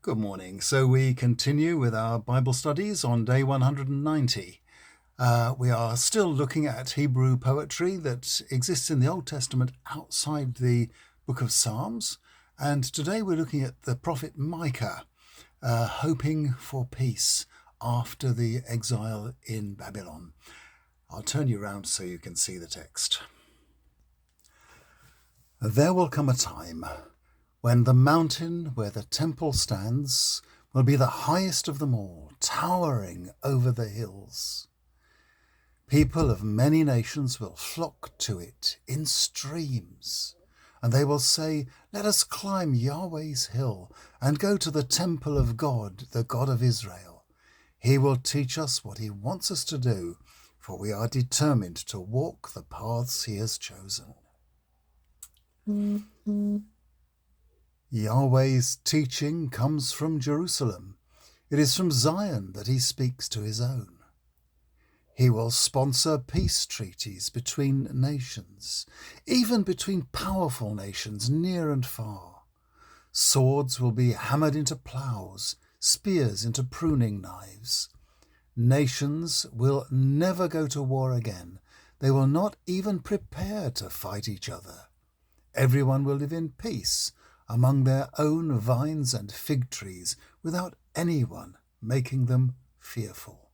Good morning. So we continue with our Bible studies on day 190. We are still looking at Hebrew poetry that exists in the Old Testament outside the book of Psalms. And today we're looking at the prophet Micah, hoping for peace after the exile in Babylon. I'll turn you around so you can see the text. There will come a time when the mountain where the temple stands will be the highest of them all, towering over the hills. People of many nations will flock to it in streams, and they will say, "Let us climb Yahweh's hill and go to the temple of God, the God of Israel. He will teach us what he wants us to do, for we are determined to walk the paths he has chosen." Yahweh's teaching comes from Jerusalem. It is from Zion that he speaks to his own. He will sponsor peace treaties between nations, even between powerful nations near and far. Swords will be hammered into ploughs, spears into pruning knives. Nations will never go to war again. They will not even prepare to fight each other. Everyone will live in peace among their own vines and fig trees, without anyone making them fearful.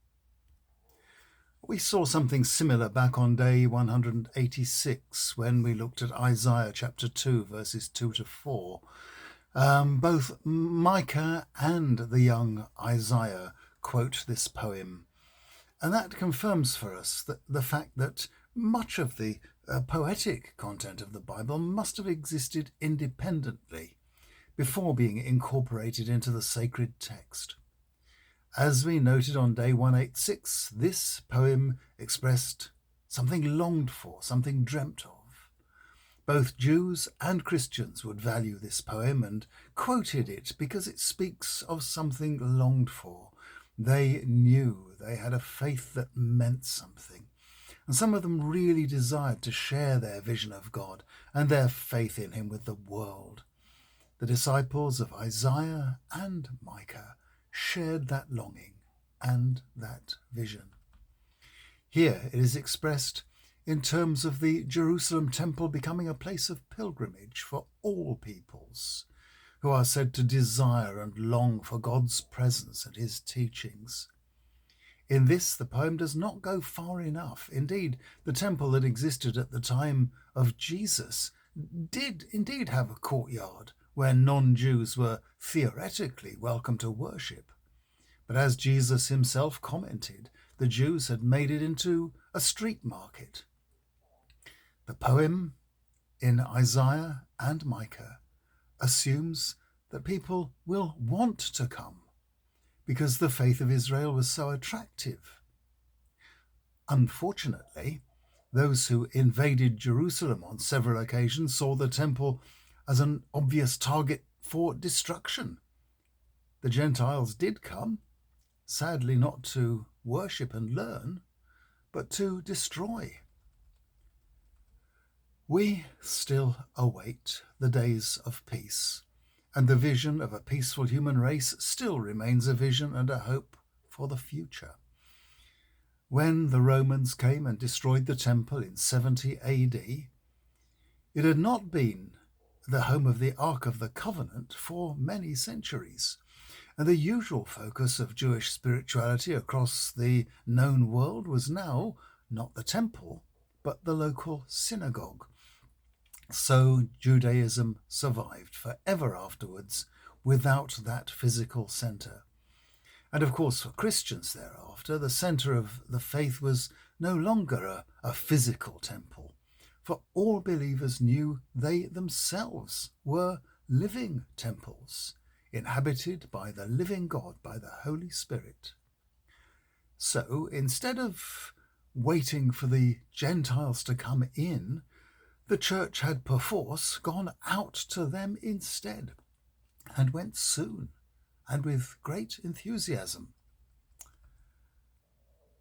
We saw something similar back on day 186 when we looked at Isaiah chapter 2, verses 2 to 4. Both Micah and the young Isaiah quote this poem. And that confirms for us the fact that much of the poetic content of the Bible must have existed independently before being incorporated into the sacred text. As we noted on day 186, this poem expressed something longed for, something dreamt of. Both Jews and Christians would value this poem and quoted it because it speaks of something longed for. They knew they had a faith that meant something. And some of them really desired to share their vision of God and their faith in him with the world. The disciples of Isaiah and Micah shared that longing and that vision. Here it is expressed in terms of the Jerusalem temple becoming a place of pilgrimage for all peoples, who are said to desire and long for God's presence and his teachings. In this, the poem does not go far enough. Indeed, the temple that existed at the time of Jesus did indeed have a courtyard where non-Jews were theoretically welcome to worship. But as Jesus himself commented, the Jews had made it into a street market. The poem in Isaiah and Micah assumes that people will want to come because the faith of Israel was so attractive. Unfortunately, those who invaded Jerusalem on several occasions saw the temple as an obvious target for destruction. The Gentiles did come, sadly not to worship and learn, but to destroy. We still await the days of peace, and the vision of a peaceful human race still remains a vision and a hope for the future. When the Romans came and destroyed the temple in 70 AD, it had not been the home of the Ark of the Covenant for many centuries, and the usual focus of Jewish spirituality across the known world was now not the temple, but the local synagogue. So Judaism survived forever afterwards without that physical centre. And of course, for Christians thereafter, the centre of the faith was no longer a physical temple, for all believers knew they themselves were living temples, inhabited by the living God, by the Holy Spirit. So instead of waiting for the Gentiles to come in, the church had perforce gone out to them instead, and went soon, and with great enthusiasm.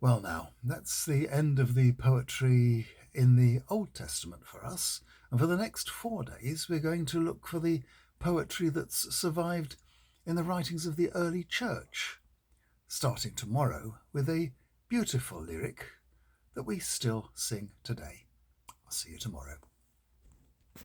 Well now, that's the end of the poetry in the Old Testament for us, and for the next 4 days we're going to look for the poetry that's survived in the writings of the early church, starting tomorrow with a beautiful lyric that we still sing today. I'll see you tomorrow.